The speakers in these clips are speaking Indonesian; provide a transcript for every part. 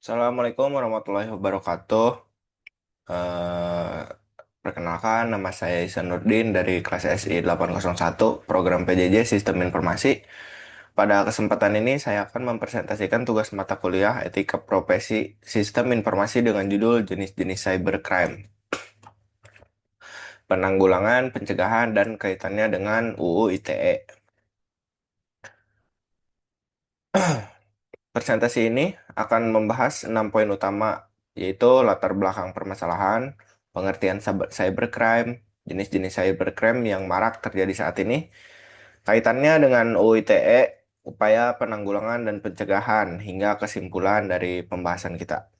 Assalamualaikum warahmatullahi wabarakatuh. Eh, Perkenalkan, nama saya Ihsanuddin dari kelas SI 801, program PJJ Sistem Informasi. Pada kesempatan ini, saya akan mempresentasikan tugas mata kuliah Etika Profesi Sistem Informasi dengan judul Jenis-jenis Cybercrime, Penanggulangan, Pencegahan, dan Kaitannya dengan UU ITE. Presentasi ini akan membahas 6 poin utama, yaitu latar belakang permasalahan, pengertian cybercrime, jenis-jenis cybercrime yang marak terjadi saat ini, kaitannya dengan UU ITE, upaya penanggulangan dan pencegahan, hingga kesimpulan dari pembahasan kita.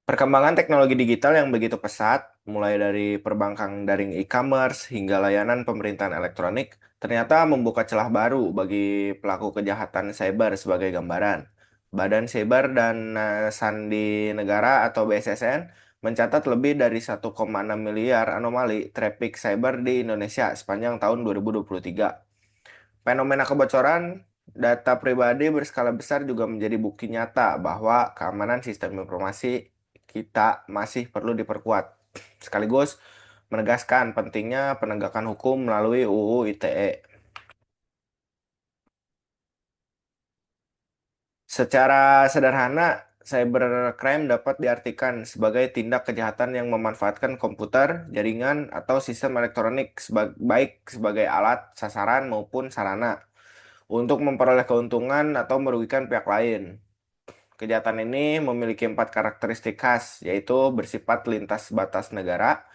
Perkembangan teknologi digital yang begitu pesat, mulai dari perbankan daring e-commerce hingga layanan pemerintahan elektronik, ternyata membuka celah baru bagi pelaku kejahatan cyber sebagai gambaran. Badan Cyber dan Sandi Negara atau BSSN mencatat lebih dari 1,6 miliar anomali traffic cyber di Indonesia sepanjang tahun 2023. Fenomena kebocoran data pribadi berskala besar juga menjadi bukti nyata bahwa keamanan sistem informasi kita masih perlu diperkuat. Sekaligus menegaskan pentingnya penegakan hukum melalui UU ITE. Secara sederhana, cybercrime dapat diartikan sebagai tindak kejahatan yang memanfaatkan komputer, jaringan, atau sistem elektronik baik sebagai alat, sasaran, maupun sarana untuk memperoleh keuntungan atau merugikan pihak lain. Kejahatan ini memiliki 4 karakteristik khas, yaitu bersifat lintas batas negara,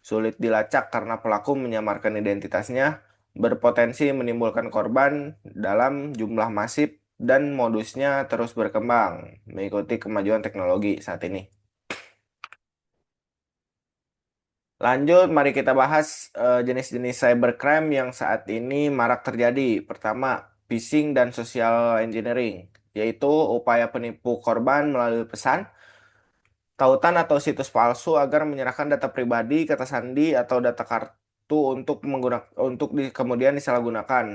sulit dilacak karena pelaku menyamarkan identitasnya, berpotensi menimbulkan korban dalam jumlah masif, dan modusnya terus berkembang mengikuti kemajuan teknologi saat ini. Lanjut, mari kita bahas jenis-jenis cybercrime yang saat ini marak terjadi. Pertama, phishing dan social engineering, yaitu upaya penipu korban melalui pesan, tautan atau situs palsu agar menyerahkan data pribadi, kata sandi, atau data kartu kemudian disalahgunakan.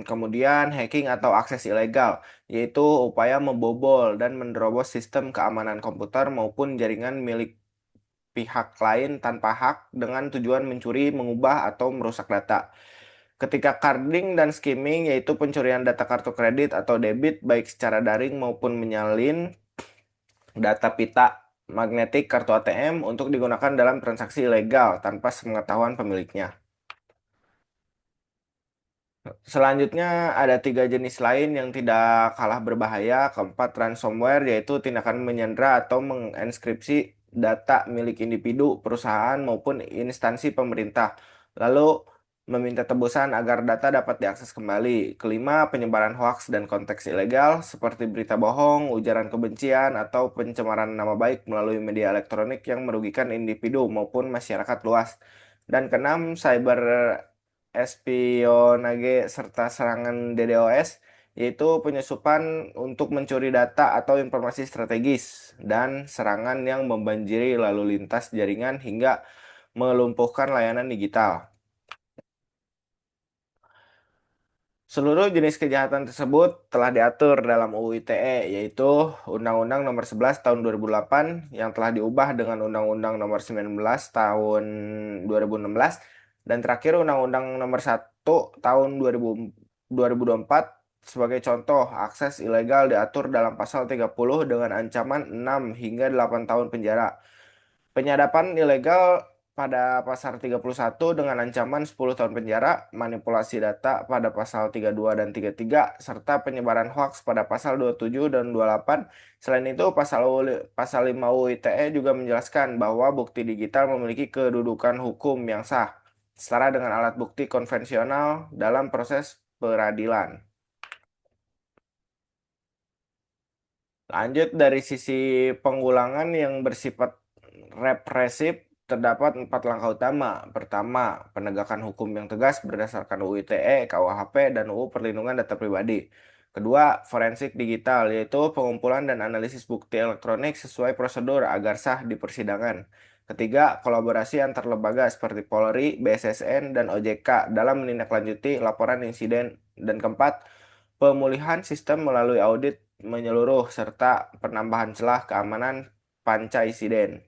Kemudian hacking atau akses ilegal, yaitu upaya membobol dan menerobos sistem keamanan komputer maupun jaringan milik pihak lain tanpa hak dengan tujuan mencuri, mengubah, atau merusak data. Ketika carding dan skimming, yaitu pencurian data kartu kredit atau debit baik secara daring maupun menyalin data pita magnetik kartu ATM untuk digunakan dalam transaksi ilegal tanpa sepengetahuan pemiliknya. Selanjutnya ada 3 jenis lain yang tidak kalah berbahaya. Keempat, ransomware, yaitu tindakan menyandra atau menginskripsi data milik individu, perusahaan, maupun instansi pemerintah, lalu meminta tebusan agar data dapat diakses kembali. Kelima, penyebaran hoaks dan konteks ilegal, seperti berita bohong, ujaran kebencian, atau pencemaran nama baik melalui media elektronik yang merugikan individu maupun masyarakat luas. Dan keenam, cyber espionage serta serangan DDoS, yaitu penyusupan untuk mencuri data atau informasi strategis dan serangan yang membanjiri lalu lintas jaringan hingga melumpuhkan layanan digital. Seluruh jenis kejahatan tersebut telah diatur dalam UU ITE, yaitu Undang-Undang Nomor 11 Tahun 2008 yang telah diubah dengan Undang-Undang Nomor 19 Tahun 2016, dan terakhir Undang-Undang Nomor 1 Tahun 2024. Sebagai contoh, akses ilegal diatur dalam pasal 30 dengan ancaman 6 hingga 8 tahun penjara. Penyadapan ilegal pada pasal 31 dengan ancaman 10 tahun penjara, manipulasi data pada pasal 32 dan 33, serta penyebaran hoaks pada pasal 27 dan 28. Selain itu, pasal 5 UU ITE juga menjelaskan bahwa bukti digital memiliki kedudukan hukum yang sah, setara dengan alat bukti konvensional dalam proses peradilan. Lanjut, dari sisi penggulangan yang bersifat represif, terdapat 4 langkah utama. Pertama, penegakan hukum yang tegas berdasarkan UU ITE, KUHP, dan UU Perlindungan Data Pribadi. Kedua, forensik digital, yaitu pengumpulan dan analisis bukti elektronik sesuai prosedur agar sah di persidangan. Ketiga, kolaborasi antar lembaga seperti Polri, BSSN, dan OJK dalam menindaklanjuti laporan insiden. Dan keempat, pemulihan sistem melalui audit menyeluruh, serta penambahan celah keamanan panca insiden.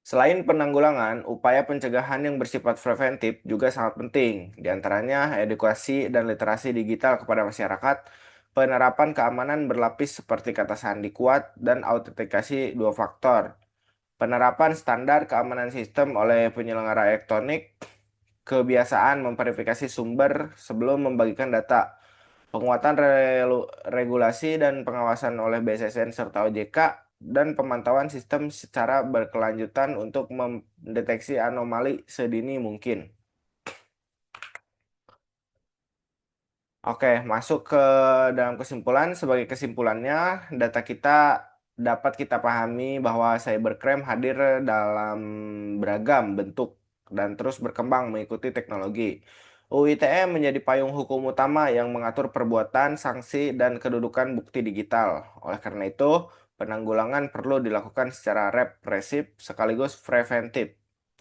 Selain penanggulangan, upaya pencegahan yang bersifat preventif juga sangat penting, di antaranya edukasi dan literasi digital kepada masyarakat, penerapan keamanan berlapis seperti kata sandi kuat dan autentikasi dua faktor, penerapan standar keamanan sistem oleh penyelenggara elektronik, kebiasaan memverifikasi sumber sebelum membagikan data, penguatan regulasi dan pengawasan oleh BSSN serta OJK, dan pemantauan sistem secara berkelanjutan untuk mendeteksi anomali sedini mungkin. Oke, masuk ke dalam kesimpulan. Sebagai kesimpulannya, data kita dapat kita pahami bahwa cybercrime hadir dalam beragam bentuk dan terus berkembang mengikuti teknologi. UU ITE menjadi payung hukum utama yang mengatur perbuatan, sanksi, dan kedudukan bukti digital. Oleh karena itu, penanggulangan perlu dilakukan secara represif sekaligus preventif.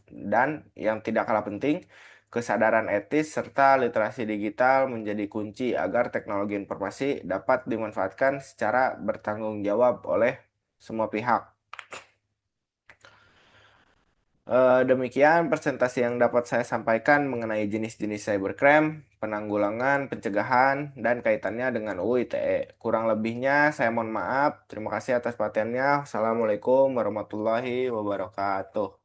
Dan yang tidak kalah penting, kesadaran etis serta literasi digital menjadi kunci agar teknologi informasi dapat dimanfaatkan secara bertanggung jawab oleh semua pihak. Demikian presentasi yang dapat saya sampaikan mengenai jenis-jenis cybercrime, penanggulangan, pencegahan, dan kaitannya dengan UU ITE. Kurang lebihnya saya mohon maaf. Terima kasih atas perhatiannya. Assalamualaikum warahmatullahi wabarakatuh.